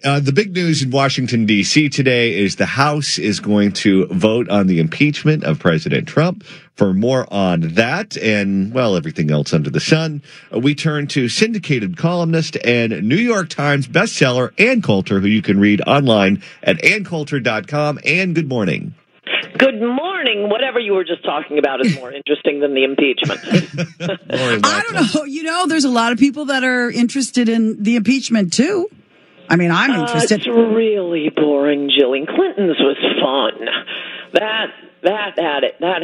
The big news in Washington, D.C. today is the House is going to vote on the impeachment of President Trump. For more on that and, well, everything else under the sun, we turn to syndicated columnist and New York Times bestseller Ann Coulter, who you can read online at anncoulter.com. Ann, good morning. Good morning. Whatever you were just talking about is more interesting than the impeachment. I don't know. You know, there's a lot of people that are interested in the impeachment, too. I mean, I'm interested. It's really boring, Jillian. Clinton's was fun. That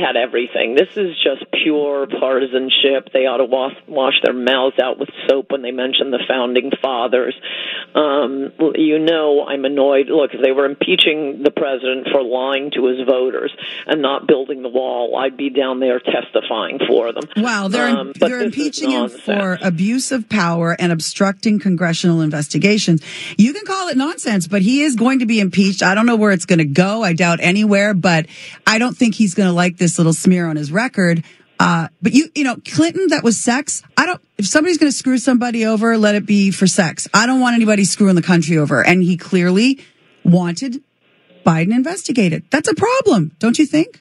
had everything. This is just pure partisanship. They ought to wash their mouths out with soap when they mention the founding fathers. I'm annoyed. Look, if they were impeaching the president for lying to his voters and not building the wall, I'd be down there testifying for them. Wow, they're impeaching him for abuse of power and obstructing congressional investigations. You can call it nonsense, but he is going to be impeached. I don't know where it's going to go. I doubt anywhere, but I don't think he's going to like this little smear on his record. But you know, Clinton, that was sex. If somebody's going to screw somebody over, let it be for sex. I don't want anybody screwing the country over. And he clearly wanted Biden investigated. That's a problem, don't you think?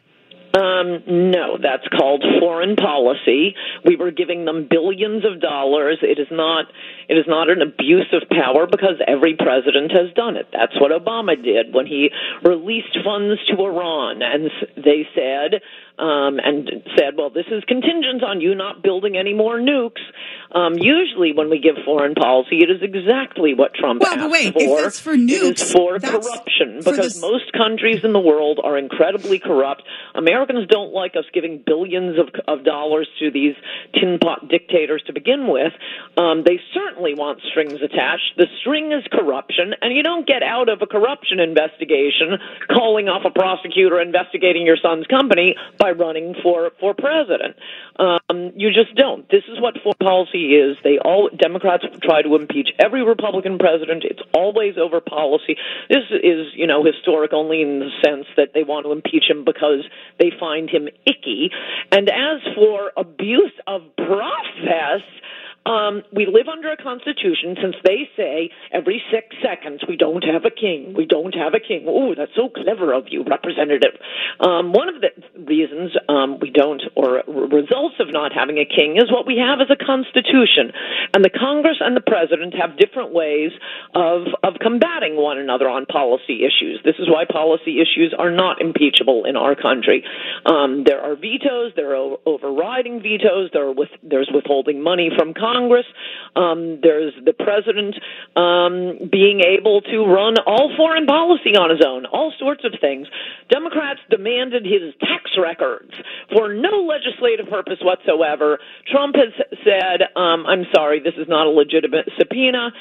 No, that's called foreign policy. We were giving them billions of dollars. It is not an abuse of power because every president has done it. That's what Obama did when he released funds to Iran, and they said, well, this is contingent on you not building any more nukes. Usually when we give foreign policy, it is exactly what Trump asked but wait, for. If that's for nukes, it is for corruption, because most countries in the world are incredibly corrupt. Americans don't like us giving billions of dollars to these tin pot dictators to begin with. They certainly want strings attached. The string is corruption, and you don't get out of a corruption investigation calling off a prosecutor investigating your son's company by running for president. You just don't. This is what foreign policy is. Democrats try to impeach every Republican president. It's always over policy. This is, historic only in the sense that they want to impeach him because they find him icky. And as for abuse of process, we live under a constitution since they say every 6 seconds we don't have a king. We don't have a king. Oh, that's so clever of you, Representative. One of the reasons we don't, or results of not having a king, is what we have as a constitution. And the Congress and the president have different ways of combating one another on policy issues. This is why policy issues are not impeachable in our country. There are vetoes. There are overriding vetoes. There's withholding money from Congress. There's the president being able to run all foreign policy on his own, all sorts of things. Democrats demanded his tax records for no legislative purpose whatsoever. Trump has said, I'm sorry, this is not a legitimate subpoena.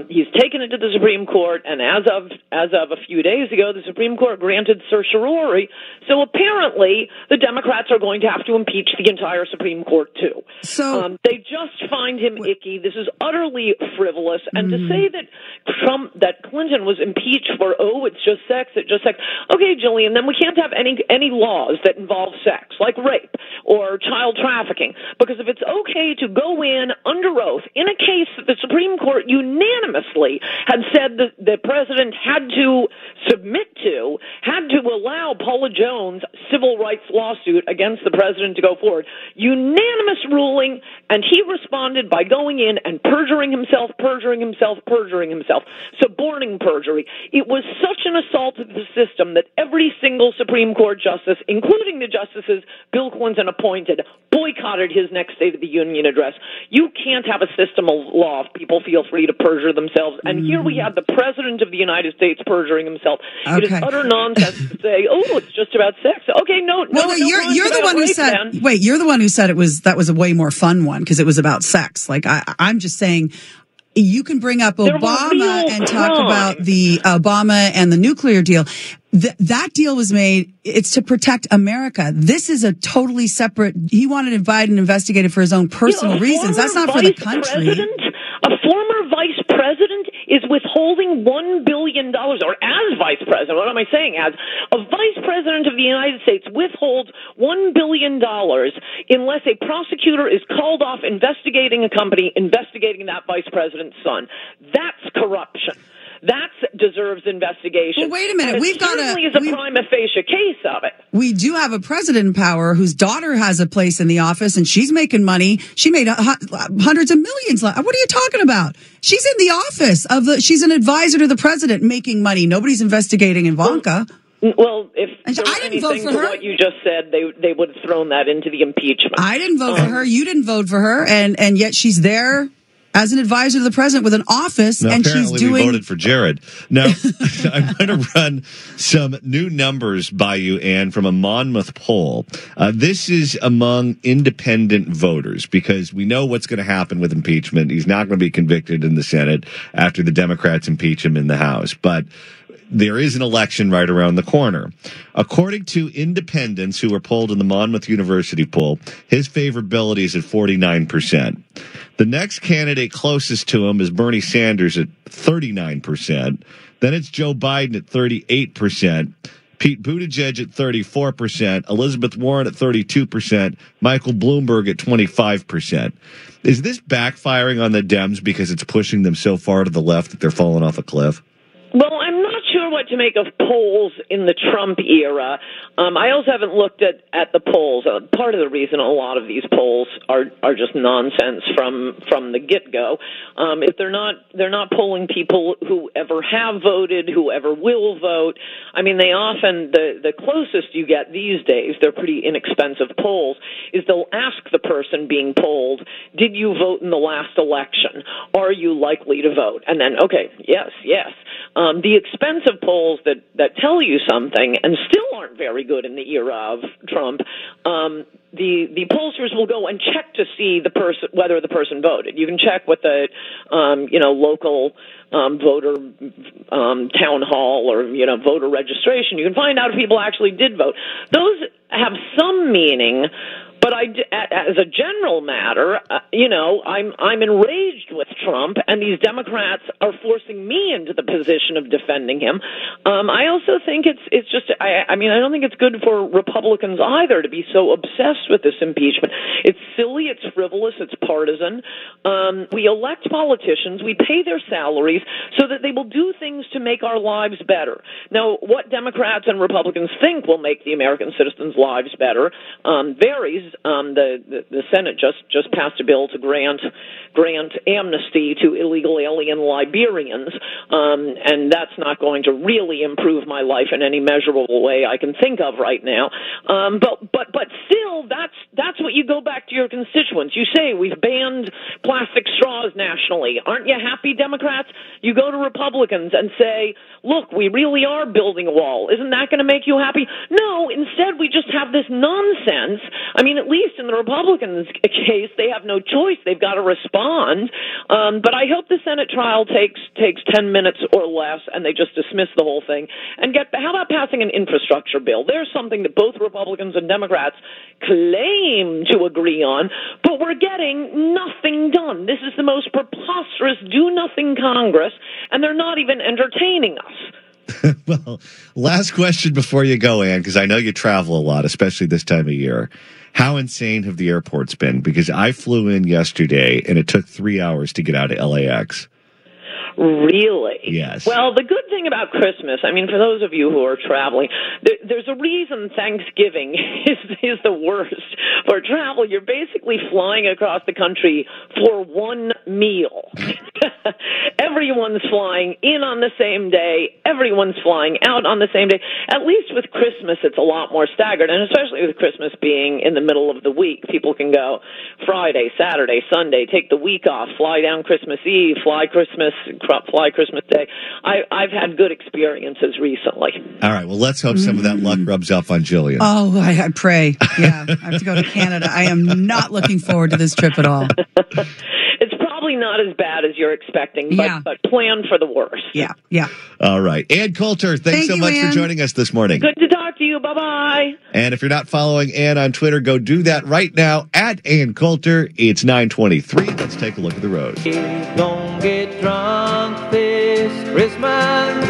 He's taken it to the Supreme Court, and as of a few days ago, the Supreme Court granted certiorari. So apparently, the Democrats are going to have to impeach the entire Supreme Court too. So they just find him icky. This is utterly frivolous. And to say that Clinton was impeached for, it's just sex. Okay, Jillian, then we can't have any laws that involve sex, like rape or child trafficking. Because if it's okay to go in under oath in a case that the Supreme Court unanimously had said that the president had to submit to, had to allow Paula Jones' civil rights lawsuit against the president to go forward, unanimous ruling, and he responded by going in and perjuring himself, suborning perjury. It was such an assault of the system that every single Supreme Court justice, including the justices Bill Clinton appointed, boycotted his next State of the Union address. You can't have a system of law if people feel free to perjure themselves. And here we have the President of the United States perjuring himself. Okay. It is utter nonsense to say, it's just about sex. Okay, no. You're the one who said, wait, you're the one who said that was a way more fun one because it was about sex. Like, I'm just saying, you can bring up Obama and talk about the Obama and the nuclear deal. That deal was made, it's to protect America. This is a totally separate, he wanted Biden investigated for his own personal reasons. That's not for the country. A former vice president is withholding $1 billion, or as vice president, what am I saying? As a vice president of the United States withholds $1 billion unless a prosecutor is called off investigating a company, investigating that vice president's son. That's corruption. That deserves investigation. Well, wait a minute. We've got is a prima facie case of it. We do have a president in power whose daughter has a place in the office, and she's making money. She made hundreds of millions. What are you talking about? She's in the office she's an advisor to the president making money. Nobody's investigating Ivanka. Well, if I didn't vote for her. What you just said, they would have thrown that into the impeachment. I didn't vote for her. You didn't vote for her, and yet she's there as an advisor to the president with an office, now, and she's doing. We voted for Jared. Now, I'm going to run some new numbers by you, Ann, from a Monmouth poll. This is among independent voters because we know what's going to happen with impeachment. He's not going to be convicted in the Senate after the Democrats impeach him in the House, but there is an election right around the corner. According to independents who were polled in the Monmouth University poll, his favorability is at 49%. The next candidate closest to him is Bernie Sanders at 39%. Then it's Joe Biden at 38%. Pete Buttigieg at 34%. Elizabeth Warren at 32%. Michael Bloomberg at 25%. Is this backfiring on the Dems because it's pushing them so far to the left that they're falling off a cliff? Well, I'm not sure what to make of polls in the Trump era. I also haven't looked at the polls. Part of the reason a lot of these polls are just nonsense from the get-go. If they're not polling people who ever have voted, who ever will vote. I mean, they often the closest you get these days, they're pretty inexpensive polls, is they'll ask the person being polled, did you vote in the last election? Are you likely to vote? And then, okay, yes. The expensive polls that tell you something and still aren't very good in the era of Trump, the pollsters will go and check to see whether the person voted. You can check with the local voter town hall or voter registration. You can find out if people actually did vote. Those have some meaning. But as a general matter, I'm enraged with Trump, and these Democrats are forcing me into the position of defending him. I also think it's just, I don't think it's good for Republicans either to be so obsessed with this impeachment. It's silly, it's frivolous, it's partisan. We elect politicians, we pay their salaries so that they will do things to make our lives better. Now, what Democrats and Republicans think will make the American citizens' lives better varies. The Senate just passed a bill to grant amnesty to illegal alien Liberians, and that's not going to really improve my life in any measurable way I can think of right now. But still, that's what you go back to your constituents. You say we've banned plastic straws nationally. Aren't you happy, Democrats? You go to Republicans and say, look, we really are building a wall. Isn't that going to make you happy? No, instead we just have this nonsense. I mean, at least in the Republicans' case, they have no choice. They've got to respond. But I hope the Senate trial takes 10 minutes or less, and they just dismiss the whole thing. And how about passing an infrastructure bill? There's something that both Republicans and Democrats claim to agree on, but we're getting nothing done. This is the most preposterous do-nothing Congress, and they're not even entertaining us. Well, last question before you go, Ann, because I know you travel a lot, especially this time of year. How insane have the airports been? Because I flew in yesterday, and it took 3 hours to get out of LAX. Really? Yes. Well, the good thing about Christmas, I mean, for those of you who are traveling, there's a reason Thanksgiving is the worst for travel. You're basically flying across the country for one meal. Everyone's flying in on the same day. Everyone's flying out on the same day. At least with Christmas, it's a lot more staggered, and especially with Christmas being in the middle of the week. People can go Friday, Saturday, Sunday, take the week off, fly down Christmas Eve, fly Christmas Day. I've had good experiences recently. All right, well, let's hope some of that luck rubs off on Jillian. Oh, I pray. Yeah, I have to go to Canada. I am not looking forward to this trip at all. It's probably not as bad as you're expecting, but plan for the worst. Yeah. All right. Ann Coulter, thanks so much for joining us this morning. Good to talk to you. Bye-bye. And if you're not following Ann on Twitter, go do that right now at Ann Coulter. It's 9:23. Let's take a look at the road. Don't get drunk this Christmas.